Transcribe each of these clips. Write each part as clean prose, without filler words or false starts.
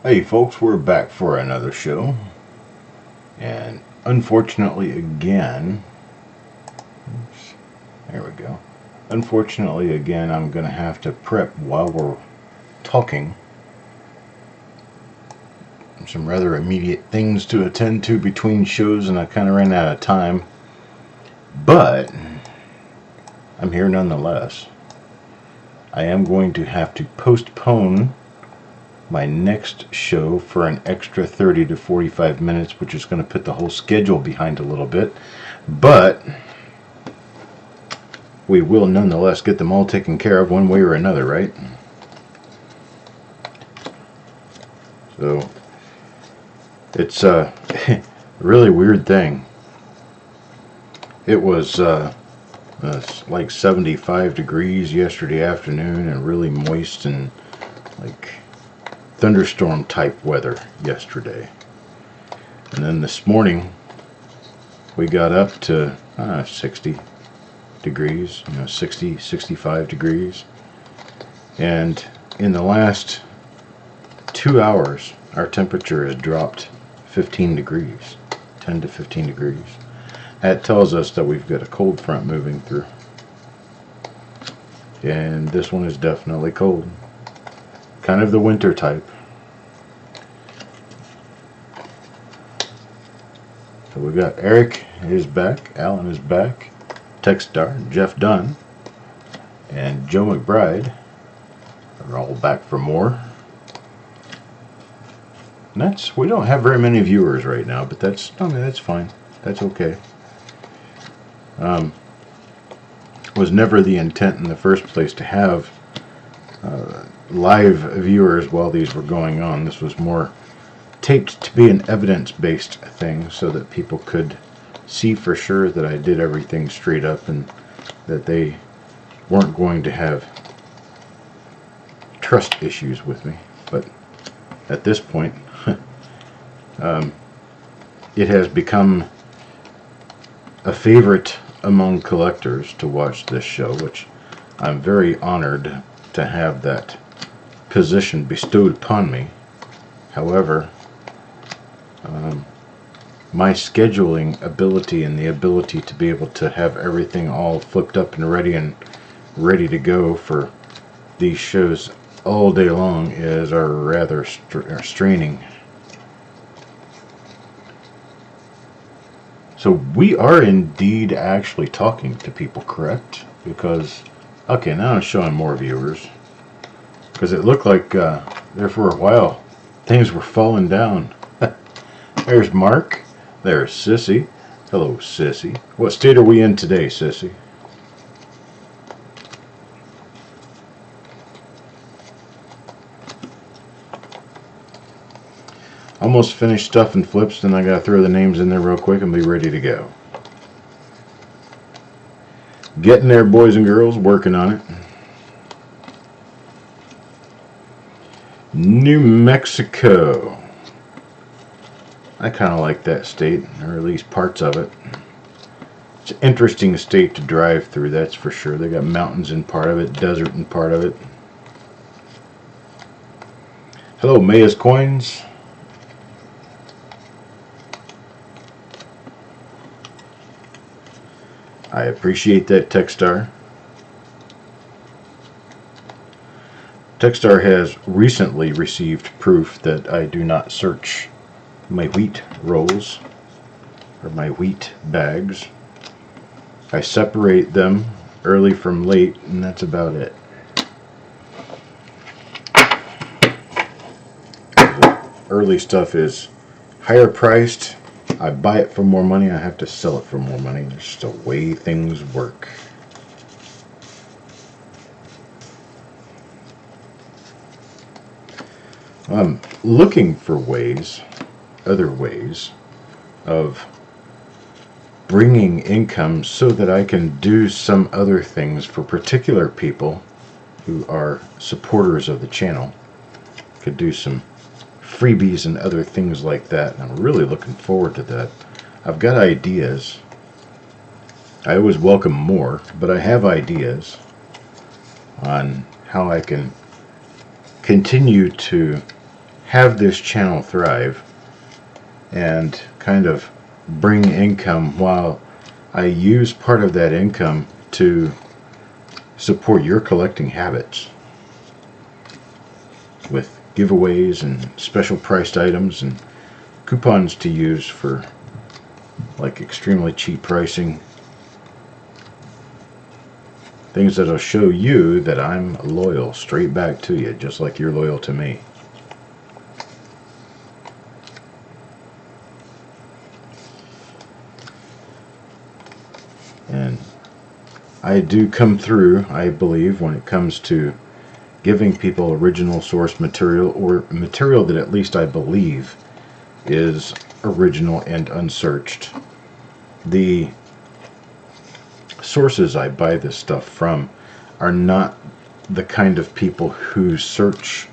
Hey folks, we're back for another show, and unfortunately again, oops, there we go. Unfortunately again, I'm going to have to prep while we're talking. Some rather immediate things to attend to between shows, and I kind of ran out of time, but I'm here nonetheless. I am going to have to postpone my next show for an extra 30 to 45 minutes, which is going to put the whole schedule behind a little bit, but we will nonetheless get them all taken care of one way or another, right? So it's a really weird thing. It was like 75 degrees yesterday afternoon and really moist and like thunderstorm type weather yesterday, and then this morning we got up to 60 degrees, 65 degrees, and in the last 2 hours our temperature has dropped 15 degrees, 10 to 15 degrees. That tells us that we've got a cold front moving through, and this one is definitely cold. Kind of the winter type. So we got Eric is back, Alan is back, Techstar, Jeff Dunn, and Joe McBride are all back for more. And we don't have very many viewers right now, but that's fine. That's okay. Was never the intent in the first place to have live viewers while these were going on. This was more taped to be an evidence-based thing so that people could see for sure that I did everything straight up and that they weren't going to have trust issues with me. But at this point, it has become a favorite among collectors to watch this show, which I'm very honored to have that position bestowed upon me. However, my scheduling ability and the ability to be able to have everything all flipped up and ready to go for these shows all day long is rather straining. So we are indeed actually talking to people, correct? Because, okay, now I'm showing more viewers. Because it looked like there for a while things were falling down. There's Mark. There's Sissy. Hello, Sissy. What state are we in today, Sissy? Almost finished stuffing flips, then I gotta throw the names in there real quick and be ready to go. Getting there, boys and girls, working on it. New Mexico. I kind of like that state, or at least parts of it. It's an interesting state to drive through, that's for sure. They got mountains in part of it, desert in part of it. Hello, Maya's Coins. I appreciate that, Techstar. Techstar has recently received proof that I do not search my wheat rolls or my wheat bags. I separate them early from late, and that's about it. Early stuff is higher priced. I buy it for more money, I have to sell it for more money. It's just the way things work. I'm looking for other ways of bringing income so that I can do some other things for particular people who are supporters of the channel. Could do some freebies and other things like that, and I'm really looking forward to that. I've got ideas. I always welcome more, but I have ideas on how I can continue to have this channel thrive and kind of bring income while I use part of that income to support your collecting habits with giveaways and special priced items and coupons to use for like extremely cheap pricing. Things that'll show you that I'm loyal straight back to you, just like you're loyal to me. And I do come through, I believe, when it comes to giving people original source material, or material that at least I believe is original and unsearched. The sources I buy this stuff from are not the kind of people who search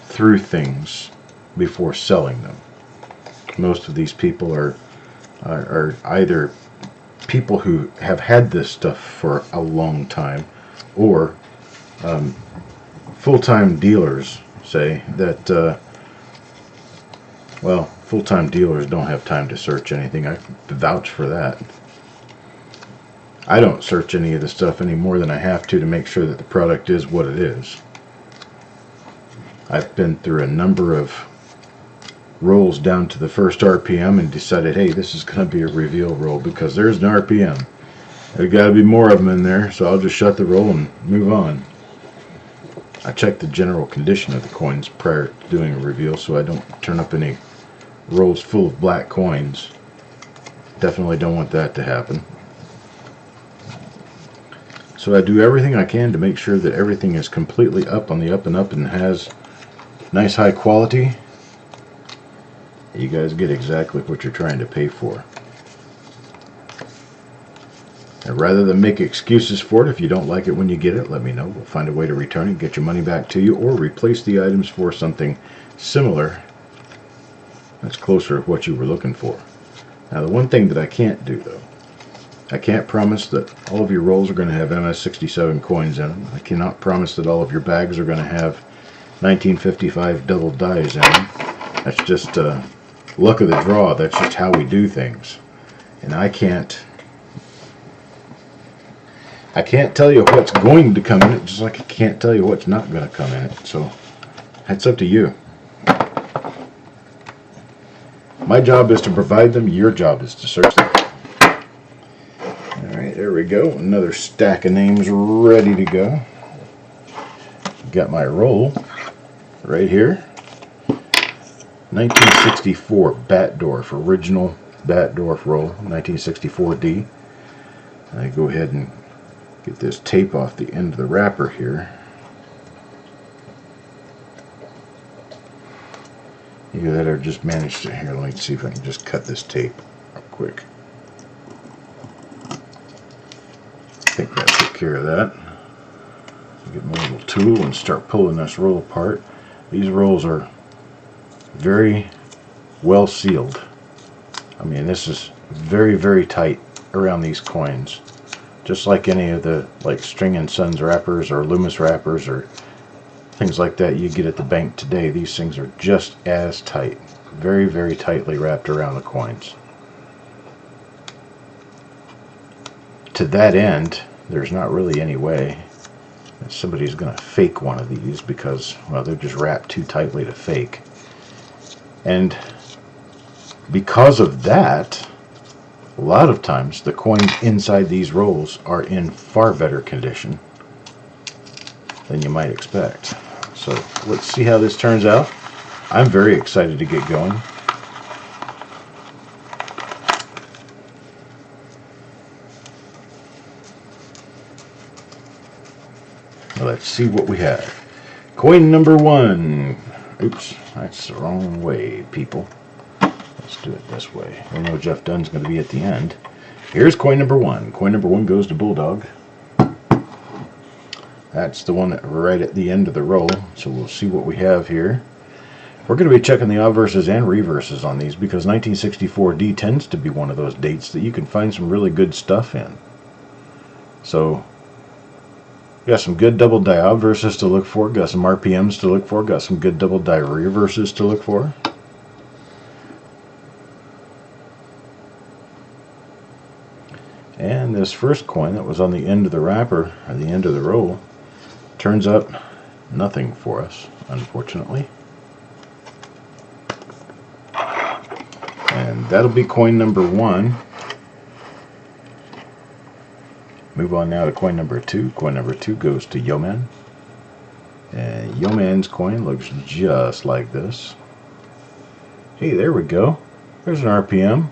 through things before selling them. Most of these people are either people who have had this stuff for a long time, or full-time dealers say that well, full-time dealers don't have time to search anything. I vouch for that. I don't search any of the stuff any more than I have to make sure that the product is what it is. I've been through a number of rolls down to the first RPM and decided, hey, this is going to be a reveal roll because there's an RPM. There's got to be more of them in there, so I'll just shut the roll and move on. I check the general condition of the coins prior to doing a reveal so I don't turn up any rolls full of black coins. Definitely don't want that to happen. So I do everything I can to make sure that everything is completely up on the up and up and has nice high quality. You guys get exactly what you're trying to pay for. And rather than make excuses for it, if you don't like it when you get it, let me know. We'll find a way to return it, get your money back to you, or replace the items for something similar that's closer to what you were looking for. Now, the one thing that I can't do, though, I can't promise that all of your rolls are going to have MS-67 coins in them. I cannot promise that all of your bags are going to have 1955 double dies in them. That's just luck of the draw. That's just how we do things. And I can't tell you what's going to come in it, just like I can't tell you what's not going to come in it. So that's up to you. My job is to provide them. Your job is to search them. Alright, there we go. Another stack of names ready to go. Got my roll right here. 1964 Batdorf, original Batdorf roll, 1964D. I go ahead and get this tape off the end of the wrapper here. Either that or just managed to, here, let me see if I can just cut this tape real quick. I think that took care of that. Get my little tool and start pulling this roll apart. These rolls are very well sealed. I mean, this is very, very tight around these coins. Just like any of the String and Sons wrappers or Loomis wrappers or things like that you get at the bank today, these things are just as tight. Very, very tightly wrapped around the coins. To that end, there's not really any way that somebody's going to fake one of these because, well, they're just wrapped too tightly to fake. And because of that, a lot of times the coins inside these rolls are in far better condition than you might expect. So let's see how this turns out. I'm very excited to get going. Let's see what we have. Coin number 1. Oops, that's the wrong way, people. Let's do it this way. I know Jeff Dunn's going to be at the end. Here's coin number 1. Coin number 1 goes to Bulldog. That's the one that right at the end of the roll. So we'll see what we have here. We're going to be checking the obverses and reverses on these because 1964D tends to be one of those dates that you can find some really good stuff in. So Got some good double die obverses to look for. Got some RPMs to look for. Got some good double die reverses to look for. And this first coin that was on the end of the wrapper, or the end of the roll, turns up nothing for us, unfortunately. And that'll be coin number 1. Move on now to coin number 2. Coin number 2 goes to Yeoman. And Yeoman's coin looks just like this. Hey, there we go. There's an RPM.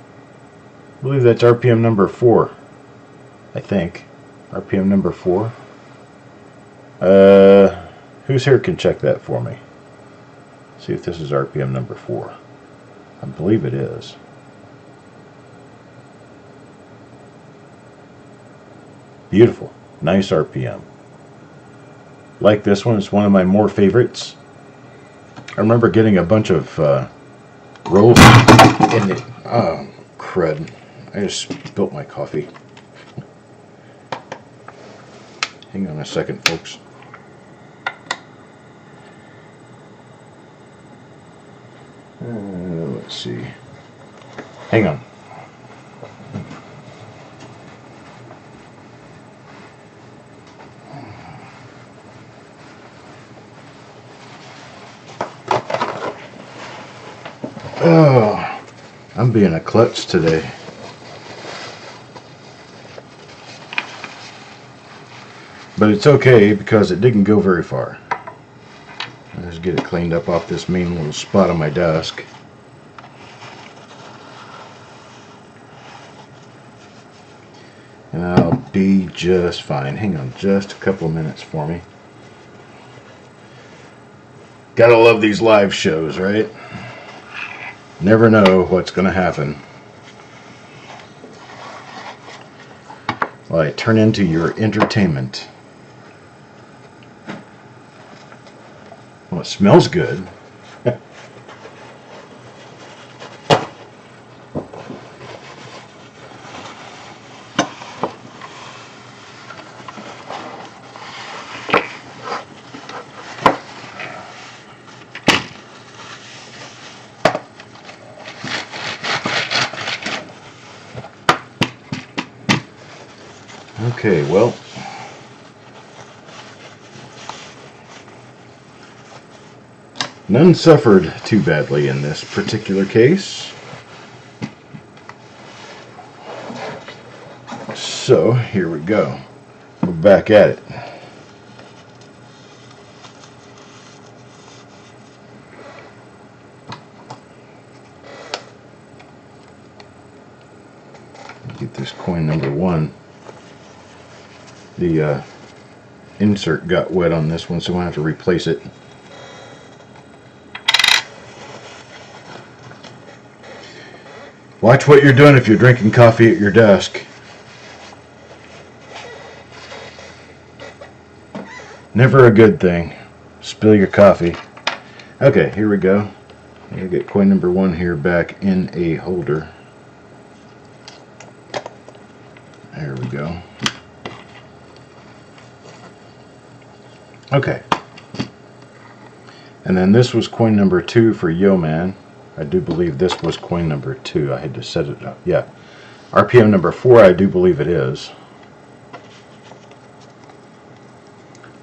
I believe that's RPM number 4. I think. RPM number 4. Who's here can check that for me? See if this is RPM number 4. I believe it is. Beautiful. Nice RPM. Like this one. It's one of my more favorites. I remember getting a bunch of rolls in the... Oh, crud. I just spilt my coffee. Hang on a second, folks. Let's see. Hang on. Oh, I'm being a klutz today. But it's okay because it didn't go very far. Let's get it cleaned up off this mean little spot on my desk. And I'll be just fine. Hang on just a couple of minutes for me. Gotta love these live shows, right? Never know what's going to happen. Well, I turn into your entertainment. Well, it smells good. Okay, well, none suffered too badly in this particular case. So, here we go. We're back at it. Get this coin number 1. The insert got wet on this one, so I have to replace it. Watch what you're doing if you're drinking coffee at your desk. Never a good thing. Spill your coffee. Okay, here we go. I'm going to get coin number 1 here back in a holder. There we go. Okay. And then this was coin number 2 for Yeoman. I do believe this was coin number 2. I had to set it up. Yeah. RPM number 4, I do believe it is.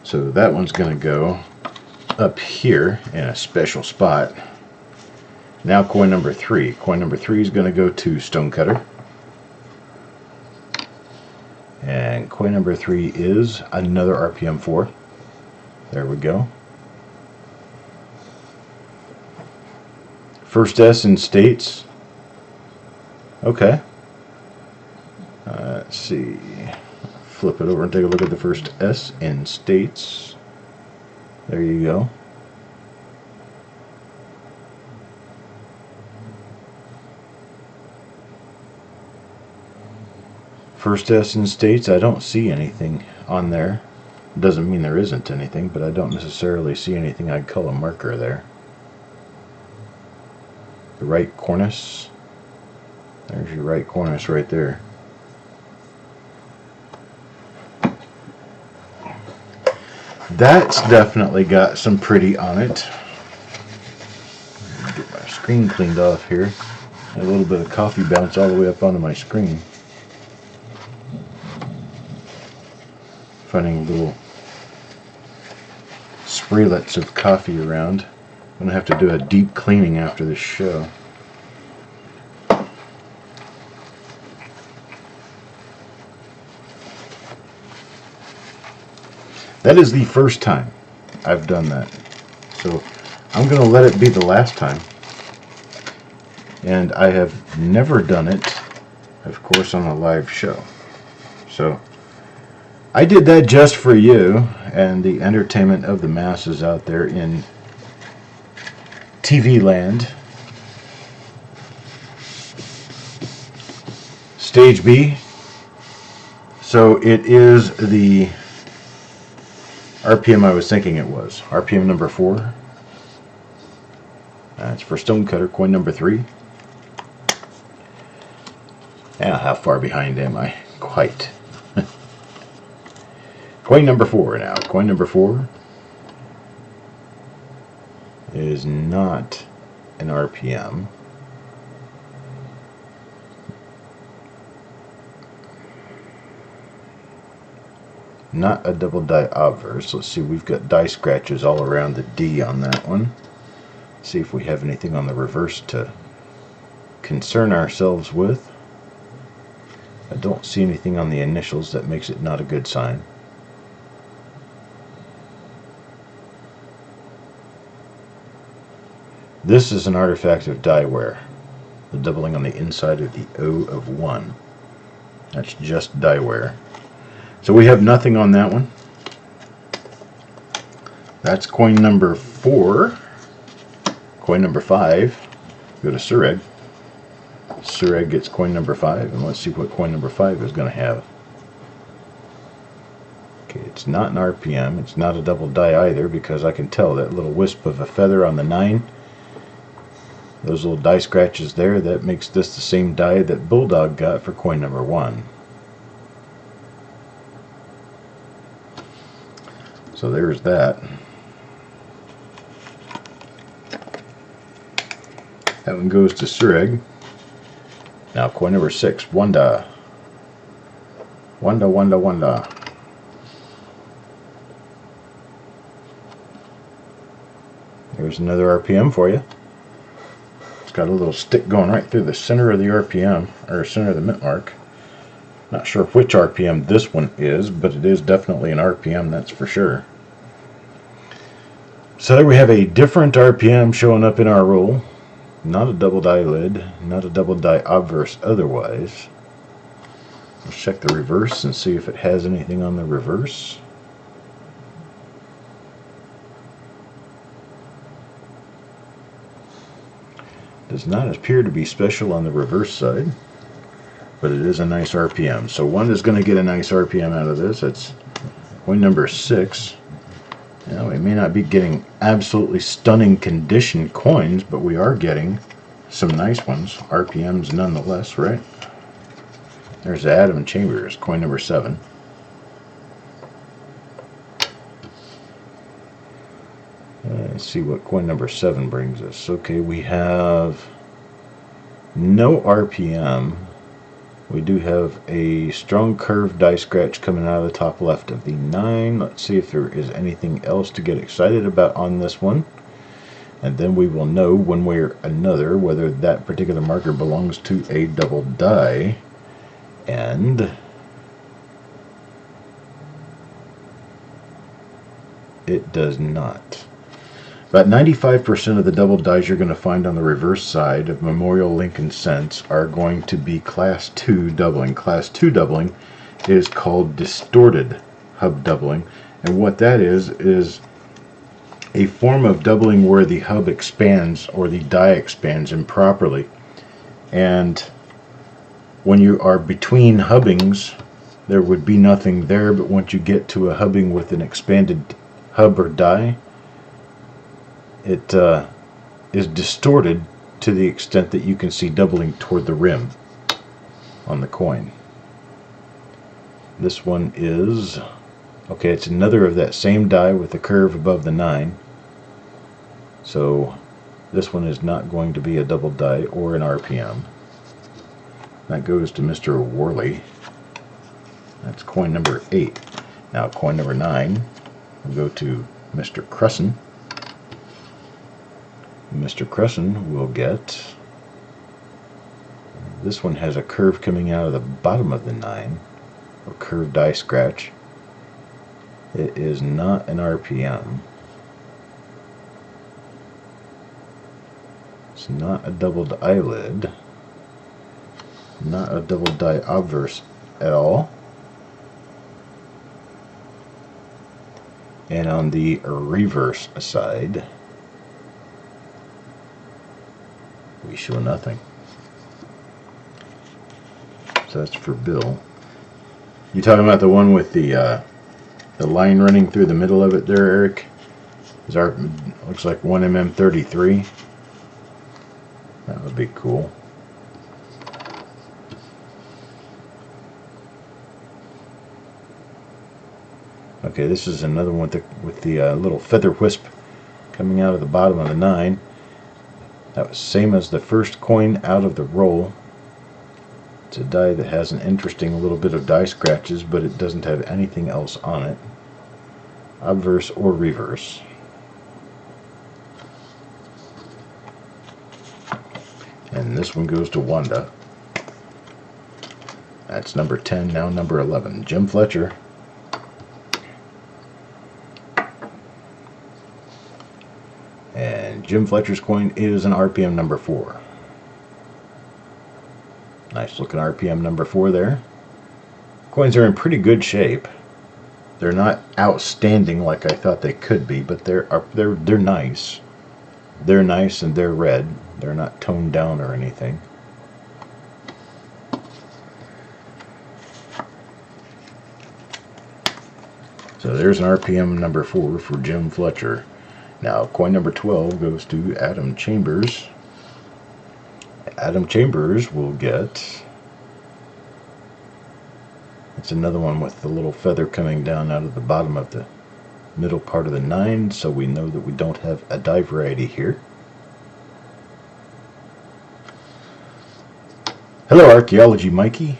So that one's going to go up here in a special spot. Now coin number 3. Coin number 3 is going to go to Stonecutter. And coin number 3 is another RPM 4. There we go. First S in States. Okay. Let's see. Flip it over and take a look at the first S in States. There you go. First S in States, I don't see anything on there. Doesn't mean there isn't anything, but I don't necessarily see anything I'd call a marker there. The right cornice. There's your right cornice right there. That's definitely got some pretty on it. Get my screen cleaned off here. A little bit of coffee bounce all the way up onto my screen. Finding little spraylets of coffee around. I'm going to have to do a deep cleaning after this show. That is the first time I've done that. So I'm going to let it be the last time. And I have never done it, of course, on a live show. So I did that just for you and the entertainment of the masses out there in TV land. Stage B. So it is the RPM I was thinking it was. RPM number 4. That's for Stonecutter, coin number 3. Now, how far behind am I? Quite. Coin number 4 now. Coin number 4 is not an RPM. Not a double die obverse. Let's see, we've got die scratches all around the D on that one. See if we have anything on the reverse to concern ourselves with. I don't see anything on the initials that makes it not a good sign. This is an artifact of die wear. The doubling on the inside of the O of 1. That's just die wear. So we have nothing on that one. That's coin number 4. Coin number 5. Go to Orig. Orig gets coin number 5, and let's see what coin number 5 is going to have. Okay, it's not an RPM. It's not a double die either, because I can tell that little wisp of a feather on the 9. Those little die scratches there, that makes this the same die that Bulldog got for coin number 1. So there's that. That one goes to Orig. Now coin number 6, Wanda. Wanda, Wanda, Wanda. There's another RPM for you. It's got a little stick going right through the center of the RPM, or center of the mint mark. Not sure which RPM this one is, but it is definitely an RPM, that's for sure. So there we have a different RPM showing up in our roll. Not a double die lid, not a double die obverse otherwise. Let's check the reverse and see if it has anything on the reverse. Does not appear to be special on the reverse side, but it is a nice RPM. So one is going to get a nice RPM out of this. It's coin number 6. Now, we may not be getting absolutely stunning condition coins, but we are getting some nice ones. RPMs nonetheless, right? There's Adam Chambers, coin number 7. Let's see what coin number 7 brings us. Okay, we have no RPM. We do have a strong curved die scratch coming out of the top left of the 9. Let's see if there is anything else to get excited about on this one. And then we will know one way or another whether that particular marker belongs to a double die. And it does not. About 95% of the double dies you're going to find on the reverse side of Memorial Lincoln Cents are going to be Class 2 doubling. Class 2 doubling is called distorted hub doubling. And what that is a form of doubling where the hub expands or the die expands improperly. And when you are between hubbings, there would be nothing there, but once you get to a hubbing with an expanded hub or die, it is distorted to the extent that you can see doubling toward the rim on the coin. This one is Okay, it's another of that same die with the curve above the 9. So this one is not going to be a double die or an RPM. That goes to Mr. Worley. That's coin number 8. Now coin number 9 will go to Mr. Cresson. Mr. Cresson will get... This one has a curve coming out of the bottom of the 9. A curved die scratch. It is not an RPM. It's not a doubled eyelid. Not a double die obverse at all. And on the reverse side, we show nothing. So that's for Bill. You talking about the one with the line running through the middle of it there, Eric? Is our looks like 1mm33. That would be cool. Okay, this is another one with the little feather wisp coming out of the bottom of the 9. That was same as the first coin out of the roll. It's a die that has an interesting little bit of die scratches, but it doesn't have anything else on it, obverse or reverse. And this one goes to Wanda. That's number 10, now number 11. Jim Fletcher. And Jim Fletcher's coin is an RPM number 4. Nice looking RPM number 4 there. Coins are in pretty good shape. They're not outstanding like I thought they could be, but they're nice. They're nice and they're red. They're not toned down or anything. So there's an RPM number 4 for Jim Fletcher. Now coin number 12 goes to Adam Chambers. Adam Chambers will get... It's another one with the little feather coming down out of the bottom of the middle part of the 9, so we know that we don't have a die variety here. Hello, Archaeology Mikey.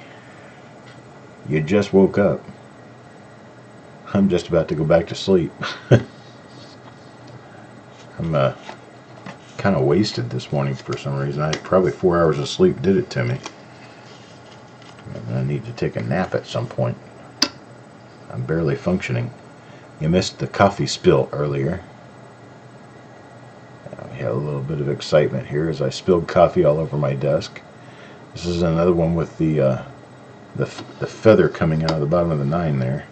You just woke up. I'm just about to go back to sleep. I'm kind of wasted this morning for some reason. I had probably 4 hours of sleep did it to me. And I need to take a nap at some point. I'm barely functioning. You missed the coffee spill earlier. We had a little bit of excitement here as I spilled coffee all over my desk. This is another one with the feather coming out of the bottom of the 9 there.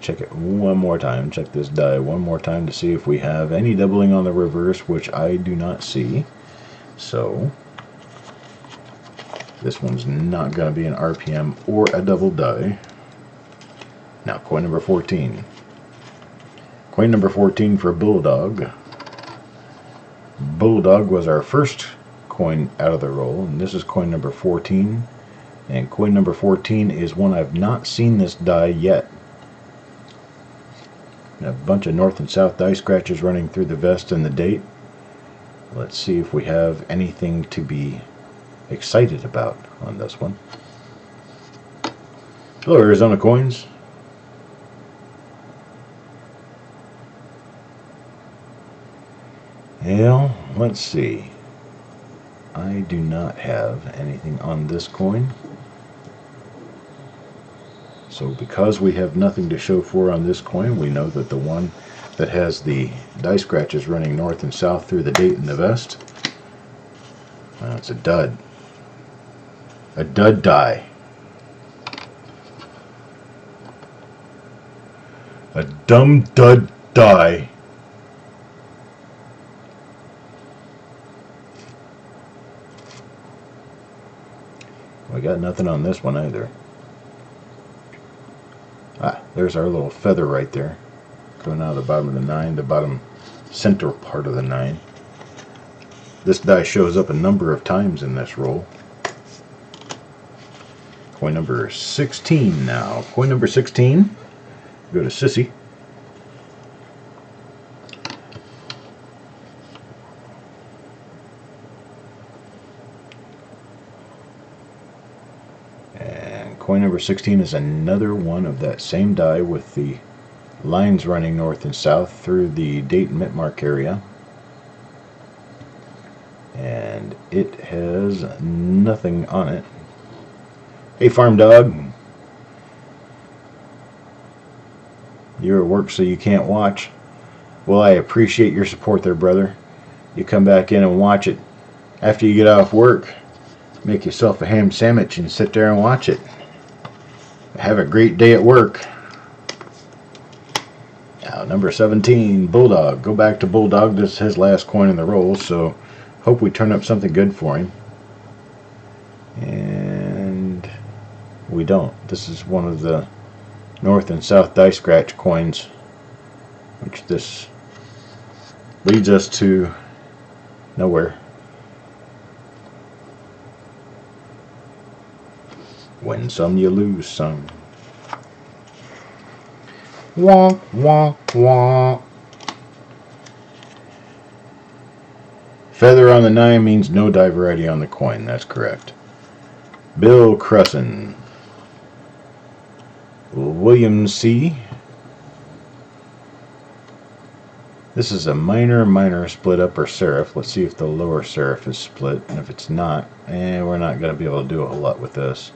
Check it one more time. Check this die one more time to see if we have any doubling on the reverse, which I do not see. So this one's not going to be an RPM or a double die. Now coin number 14. Coin number 14 for Bulldog. Bulldog was our first coin out of the roll, and this is coin number 14. And coin number 14 is one I've not seen this die yet. A bunch of north and south die scratches running through the vest and the date. Let's see if we have anything to be excited about on this one. Hello, Arizona Coins. Well, let's see. I do not have anything on this coin. So because we have nothing to show for on this coin, we know that the one that has the die scratches running north and south through the date and the vest, it's a dud. A dud die. A dumb dud die. We got nothing on this one either. There's our little feather right there, going out of the bottom of the 9, the bottom center part of the 9. This die shows up a number of times in this roll. Coin number 16 now. Coin number 16 Go to Sissy. And coin number 16 is another one of that same die with the lines running north and south through the date and mint mark area. And it has nothing on it. Hey, farm dog. You're at work so you can't watch. Well, I appreciate your support there, brother. You come back in and watch it. After you get off work, make yourself a ham sandwich and sit there and watch it. Have a great day at work. Now, number 17, Bulldog. Go back to Bulldog. This is his last coin in the roll, so hope we turn up something good for him. And we don't. This is one of the north and south die scratch coins, which this leads us to nowhere. Win some, you lose some. Wah, wah, wah. Feather on the 9 means no die variety on the coin. That's correct. Bill Cresson. William C. This is a minor split upper serif. Let's see if the lower serif is split. And if it's not, we're not going to be able to do a whole lot with this.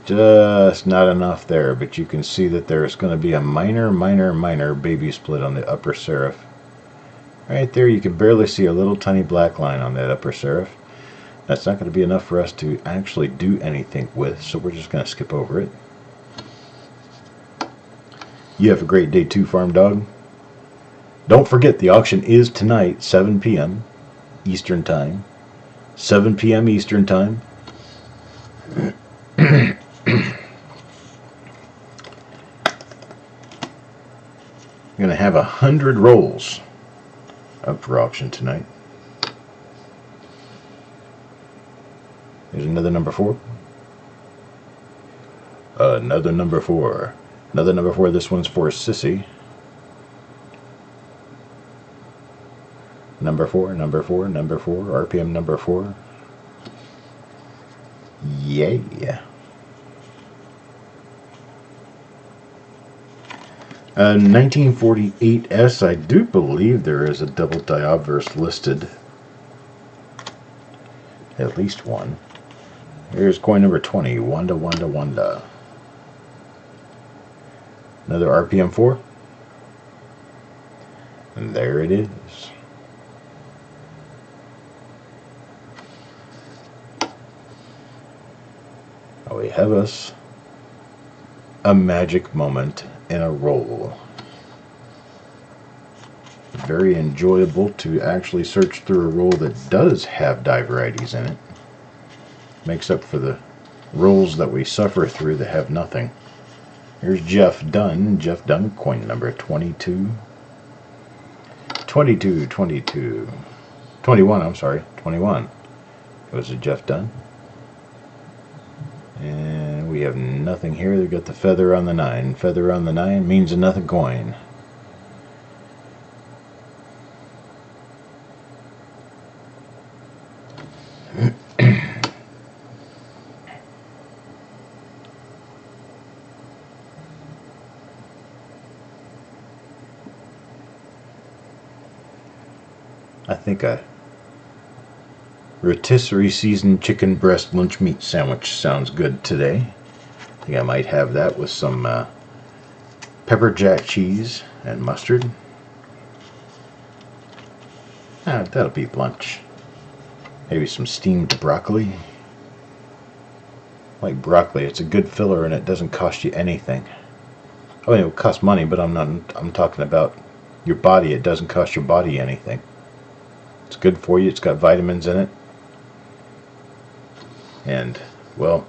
Just not enough there, but you can see that there's going to be a minor baby split on the upper serif. Right there, you can barely see a little tiny black line on that upper serif. That's not going to be enough for us to actually do anything with, so we're just going to skip over it. You have a great day too, Farm Dog. Don't forget, the auction is tonight, 7 p.m. Eastern Time. 7 p.m. Eastern Time. I'm going to have 100 rolls up for auction tonight. There's another number 4. Another number 4. Another number 4. This one's for Sissy. Number 4, number 4, number 4, RPM number 4. Yeah. 1948S, I do believe there is a double die obverse listed. At least one. Here's coin number 20, Wanda. Another RPM 4. And there it is. We have us a magic moment in a roll. Very enjoyable to actually search through a roll that does have die varieties in it. Makes up for the rolls that we suffer through that have nothing. Here's Jeff Dunn. Jeff Dunn, coin number 22. 21, I'm sorry. 21. Goes to Jeff Dunn. And we have nothing here. They've got the feather on the 9. Feather on the 9 means another coin. I think a rotisserie seasoned chicken breast lunch meat sandwich sounds good today. I think I might have that with some pepper jack cheese and mustard. That'll be lunch. Maybe some steamed broccoli. Like broccoli, it's a good filler and it doesn't cost you anything. I mean, it will cost money, but I'm talking about your body. It doesn't cost your body anything. It's good for you. It's got vitamins in it. And, well,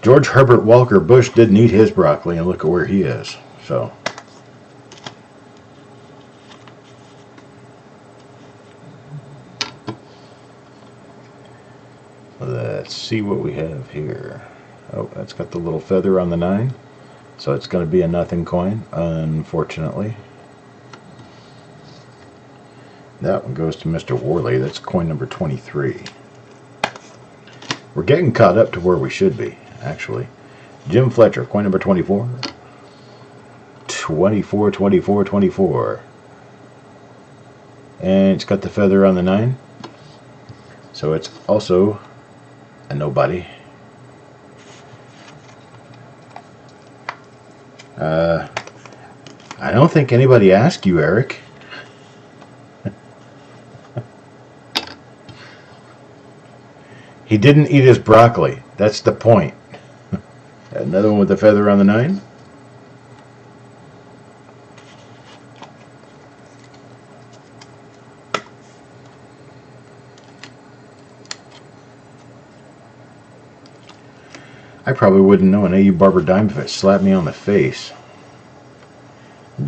George Herbert Walker Bush didn't eat his broccoli, and look at where he is. So, let's see what we have here. Oh, that's got the little feather on the 9. So it's going to be a nothing coin, unfortunately. That one goes to Mr. Worley. That's coin number 23. We're getting caught up to where we should be, actually. Jim Fletcher, coin number 24. 24, 24, 24. And it's got the feather on the 9. So it's also a nobody. I don't think anybody asked you, Eric. He didn't eat his broccoli. That's the point. Another one with the feather on the 9. I probably wouldn't know an A.U. Barber dime if it slapped me on the face.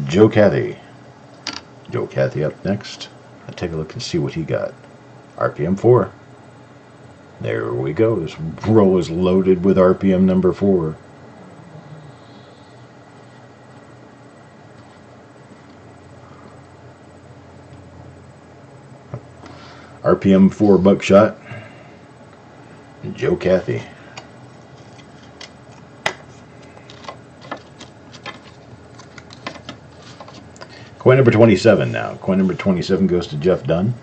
Joe Cathy. Joe Cathy up next. I'll take a look and see what he got. RPM 4. There we go. This roll is loaded with RPM number 4. RPM 4 buckshot. Joe Cathy. Coin number 27 now. Coin number 27 goes to Jeff Dunn.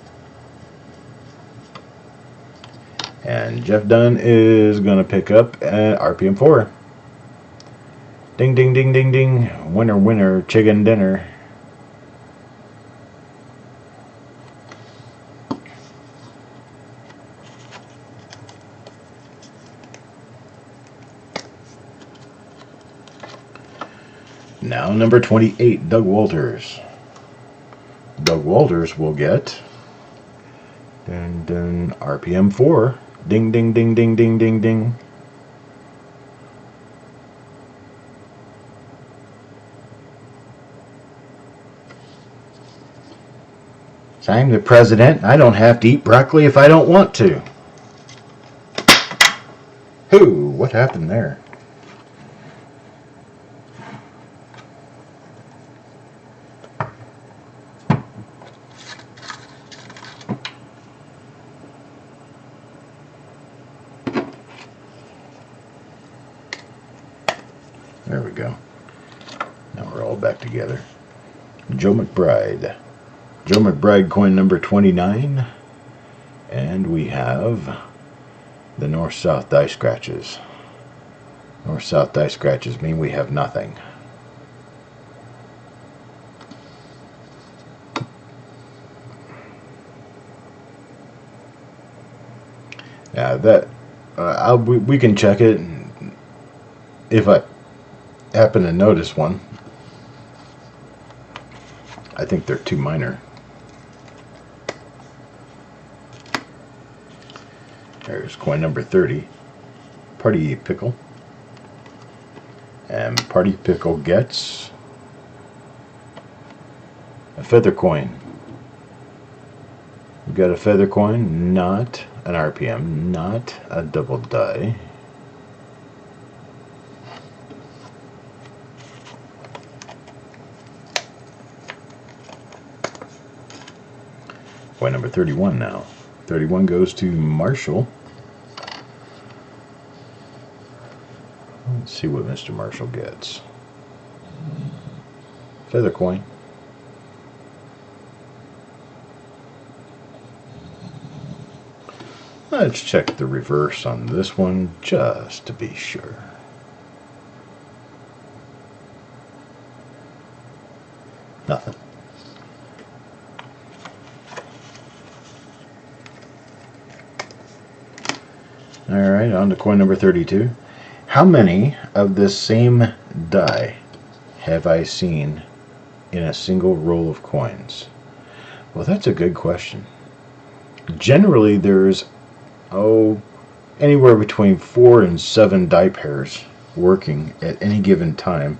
And Jeff Dunn is going to pick up at RPM 4. Ding, ding, ding, ding, ding. Winner, winner, chicken dinner. Now number 28, Doug Walters. Doug Walters will get dun, RPM 4. Ding, ding, ding, ding, ding, ding, ding. So I'm the president. I don't have to eat broccoli if I don't want to. Whoo, what happened there? There we go. Now we're all back together. Joe McBride. Joe McBride coin number 29. And we have the north-south die scratches. North-south die scratches mean we have nothing. Yeah, that we can check it if I happen to notice one. I think they're too minor. There's coin number 30. Party Pickle. And Party Pickle gets a feather coin. We've got a feather coin, not an RPM, not a double die. Coin number 31 now. 31 goes to Marshall. Let's see what Mr. Marshall gets. Feather coin. Let's check the reverse on this one just to be sure. Nothing. Alright, on to coin number 32. How many of this same die have I seen in a single roll of coins? Well, that's a good question. Generally, there's anywhere between 4 and 7 die pairs working at any given time,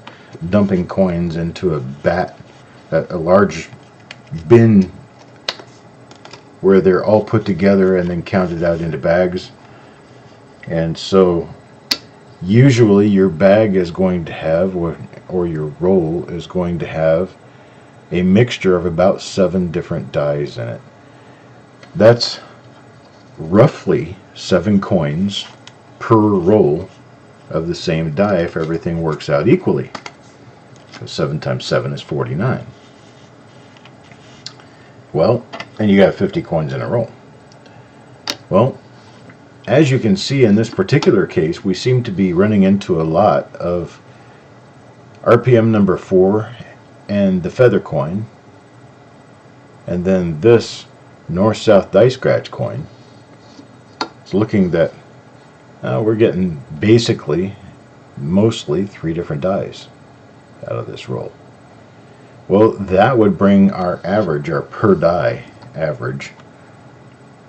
dumping coins into a large bin where they're all put together and then counted out into bags. And so Usually your bag is going to have, or your roll is going to have, a mixture of about 7 different dies in it. That's roughly 7 coins per roll of the same die if everything works out equally. So 7 times 7 is 49. Well, and you got 50 coins in a roll. Well, as you can see in this particular case, we seem to be running into a lot of RPM number 4 and the feather coin, and then this north-south die scratch coin. It's looking that we're getting basically mostly 3 different dies out of this roll. Well, that would bring our average, our per die average,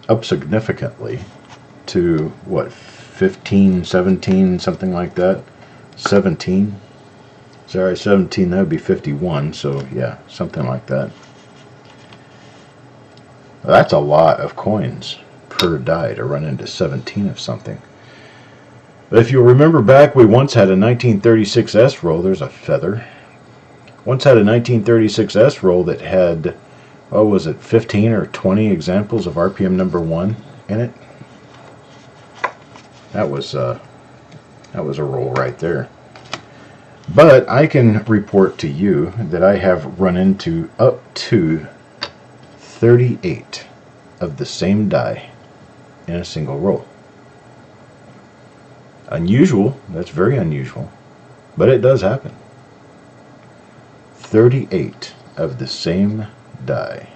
up significantly to what, 15, 17, something like that. 17. Sorry, 17, that would be 51, so yeah, something like that. That's a lot of coins per die to run into 17 of something. But if you'll remember back, we once had a 1936S roll. There's a feather. Once had a 1936S roll that had, what was it, 15 or 20 examples of RPM number 1 in it. That was a roll right there. But I can report to you that I have run into up to 38 of the same die in a single roll. Unusual, that's very unusual, but it does happen. 38 of the same die.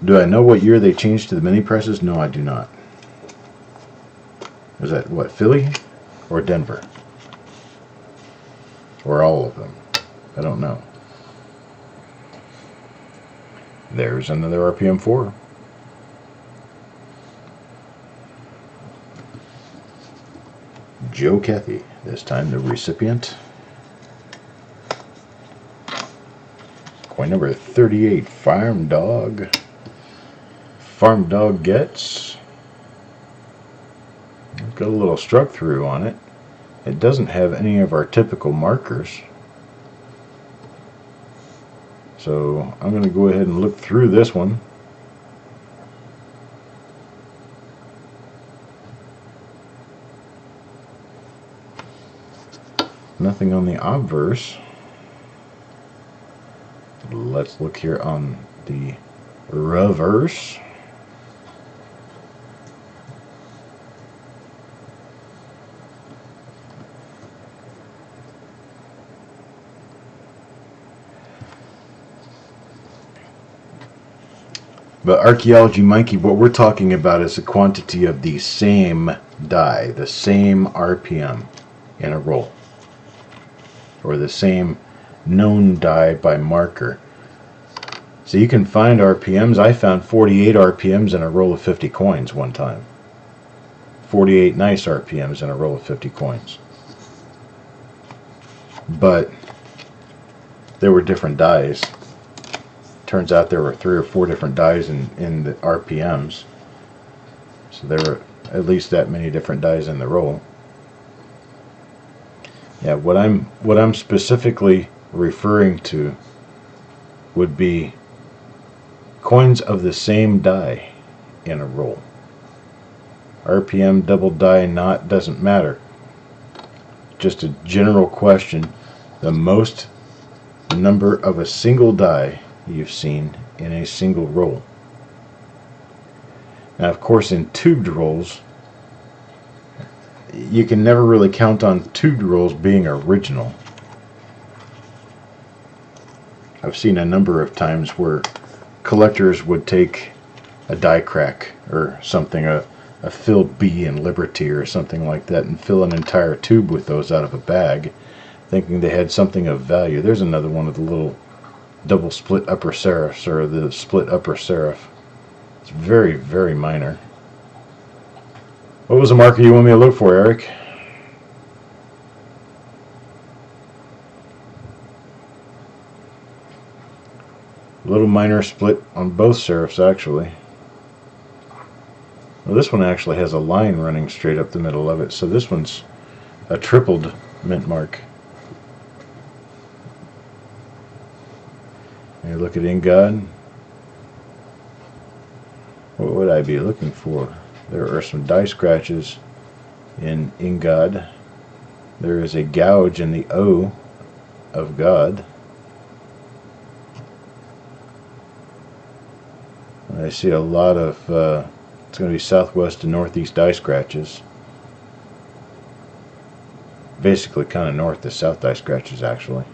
Do I know what year they changed to the mini presses? No, I do not. Was that, what, Philly or Denver? Or all of them? I don't know. There's another RPM 4. Joe Cathy, this time the recipient. Coin number 38, Farm Dog. Farm Dog gets. Got a little struck through on it. It doesn't have any of our typical markers. So I'm going to go ahead and look through this one. Nothing on the obverse. Let's look here on the reverse. But Archaeology Monkey, what we're talking about is the quantity of the same die, the same RPM in a roll, or the same known die by marker. So you can find RPMs. I found 48 RPMs in a roll of 50 coins one time. 48 nice RPMs in a roll of 50 coins. But there were different dies. Turns out there were 3 or 4 different dies in the RPMs. So there were at least that many different dies in the roll. Yeah, what I'm specifically referring to would be coins of the same die in a roll. RPM, double die, not, doesn't matter. Just a general question. The most number of a single die you've seen in a single roll. Now, of course, in tubed rolls, you can never really count on tubed rolls being original. I've seen a number of times where collectors would take a die crack or something, a filled B in Liberty or something like that, and fill an entire tube with those out of a bag, thinking they had something of value. There's another one of the little double split upper serifs, or the split upper serif. It's very, very minor. What was the marker you want me to look for, Eric? A little minor split on both serifs, actually. Well, this one actually has a line running straight up the middle of it, so this one's a tripled mint mark. You look at In God. What would I be looking for? There are some die scratches in God. There is a gouge in the O of God. I see a lot of, it's going to be southwest and northeast die scratches. Basically kind of north to south die scratches, actually.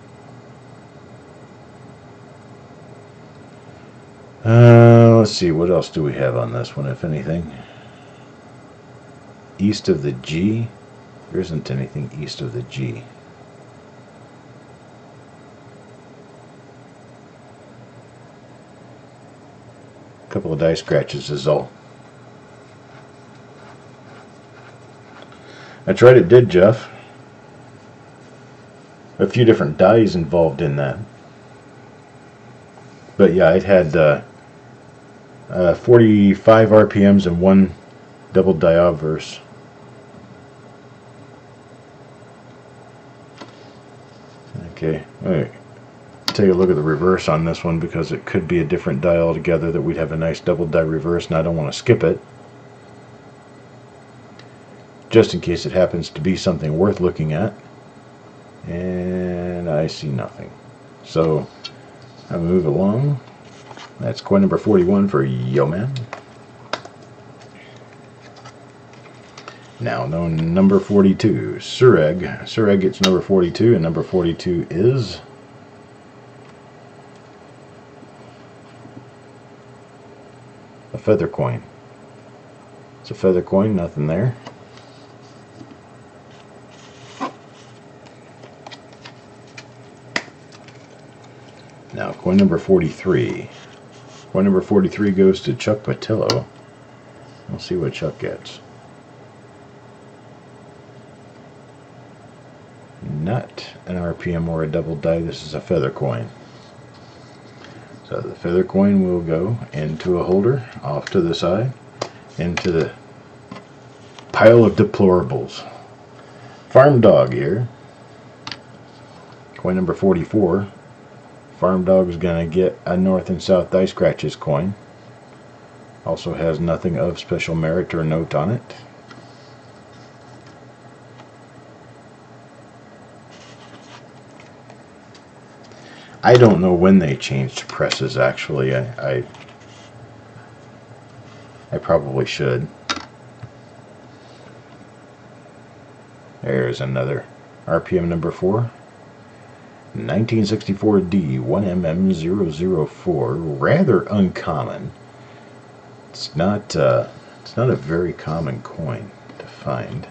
Let's see, what else do we have on this one, if anything? East of the G? There isn't anything east of the G. A couple of die scratches is all. That's right, it did, Jeff. A few different dies involved in that. But yeah, it had 45 RPMs and one double die obverse. Okay, all right. Take a look at the reverse on this one because it could be a different die altogether that we'd have a nice double die reverse, and I don't want to skip it. Just in case it happens to be something worth looking at. And I see nothing. So I move along. That's coin number 41 for Yo Man. Now number 42, Orig. Orig gets number 42, and number 42 is a feather coin. It's a feather coin, nothing there. Now coin number 43. Coin number 43 goes to Chuck Patillo. We'll see what Chuck gets. Not an RPM or a double die, this is a feather coin. So the feather coin will go into a holder off to the side, into the pile of deplorables. Farm Dog here. Coin number 44. Farm Dog is going to get a north and south die scratches coin. Also has nothing of special merit or note on it. I don't know when they changed presses, actually. I probably should. There's another RPM number 4. 1964D 1mm004. Rather uncommon. It's not a very common coin to find.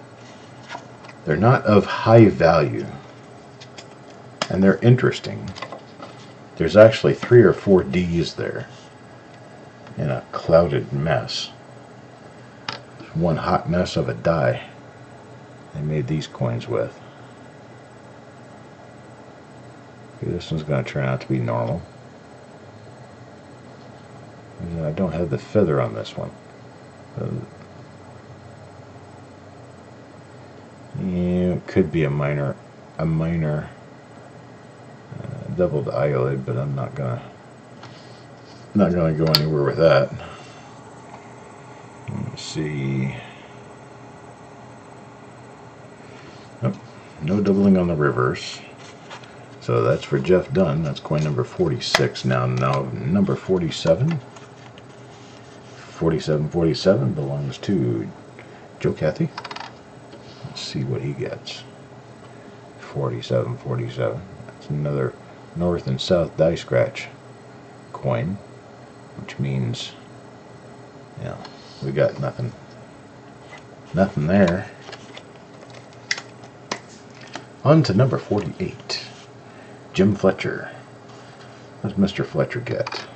They're not of high value, and they're interesting. There's actually 3 or 4 D's there in a clouded mess. One hot mess of a die they made these coins with. Okay, this one's going to turn out to be normal. And I don't have the feather on this one. Yeah, it could be a minor doubled eyelid, but I'm not gonna go anywhere with that. Let's see. Nope, no doubling on the reverse. So that's for Jeff Dunn. That's coin number 46. Now number 47. 47 belongs to Joe Cathy. Let's see what he gets. 47. That's another north and south die scratch coin, which means, yeah, we got nothing there. On to number 48. Jim Fletcher. What does Mr. Fletcher get?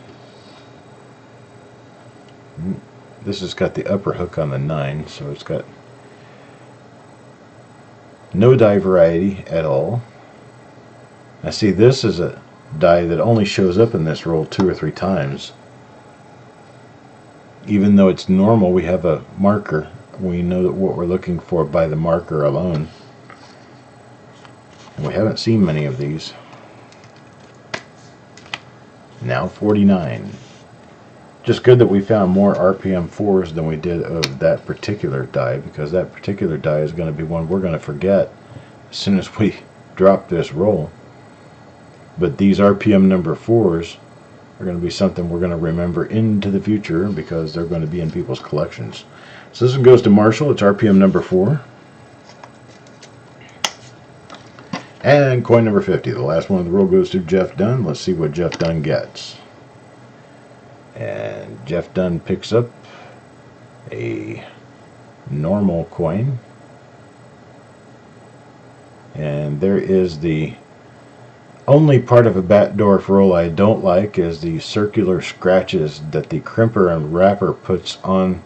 This has got the upper hook on the 9, so it's got no die variety at all. Now see, this is a die that only shows up in this roll 2 or 3 times. even though it's normal, we have a marker. We know that what we're looking for by the marker alone. And we haven't seen many of these. Now 49. Just good that we found more RPM 4s than we did of that particular die, because that particular die is going to be one we're going to forget as soon as we drop this roll. But these RPM number 4s are going to be something we're going to remember into the future, because they're going to be in people's collections. So this one goes to Marshall. It's RPM number 4. And coin number 50. The last one of the roll goes to Jeff Dunn. Let's see what Jeff Dunn gets. And Jeff Dunn picks up a normal coin. And there is the only part of a Batdorf roll I don't like is the circular scratches that the crimper and wrapper puts on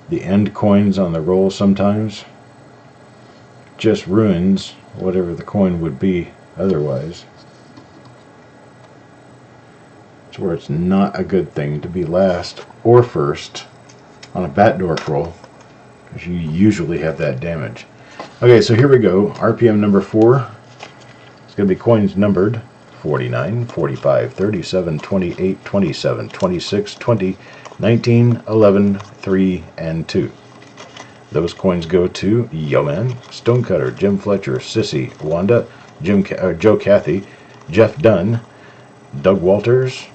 the end coins on the roll sometimes. Just ruins whatever the coin would be otherwise. It's where it's not a good thing to be last or first on a Batdorf roll, because you usually have that damage. Okay, so here we go. RPM number 4. It's going to be coins numbered 49, 45, 37, 28, 27, 26, 20, 19, 11, 3, and 2. Those coins go to Yeoman, Stonecutter, Jim Fletcher, Sissy, Wanda, Joe Cathy, Jeff Dunn, Doug Walters,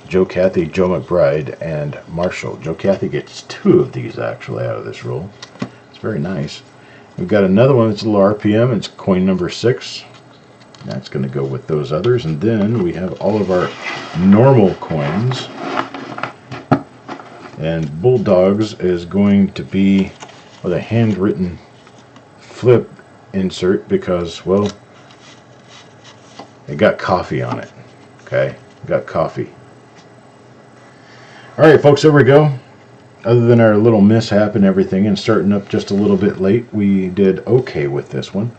Joe Cathy, Joe McBride, and Marshall. Joe Cathy gets 2 of these actually out of this roll. It's very nice. We've got another one that's a little RPM. It's coin number 6. That's going to go with those others. And then we have all of our normal coins. And Bulldogs is going to be with a handwritten flip insert because, well, it got coffee on it. Okay, got coffee. Alright folks, there we go. Other than our little mishap and everything and starting up just a little bit late, we did okay with this one.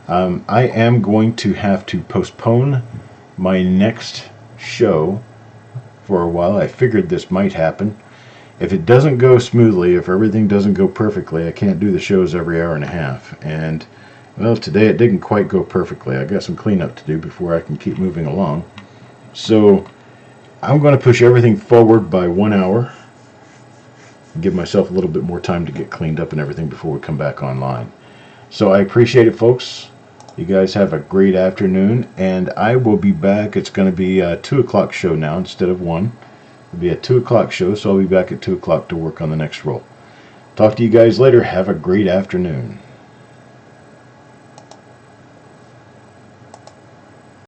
I am going to have to postpone my next show for a while. I figured this might happen. If it doesn't go smoothly, if everything doesn't go perfectly, I can't do the shows every hour and a half. And, well, today it didn't quite go perfectly. I got some cleanup to do before I can keep moving along. So, I'm going to push everything forward by 1 hour. Give myself a little bit more time to get cleaned up and everything before we come back online. So, I appreciate it, folks. You guys have a great afternoon. And I will be back. It's going to be a 2 o'clock show now instead of 1. It'll be a 2 o'clock show, so I'll be back at 2 o'clock to work on the next roll. Talk to you guys later. Have a great afternoon.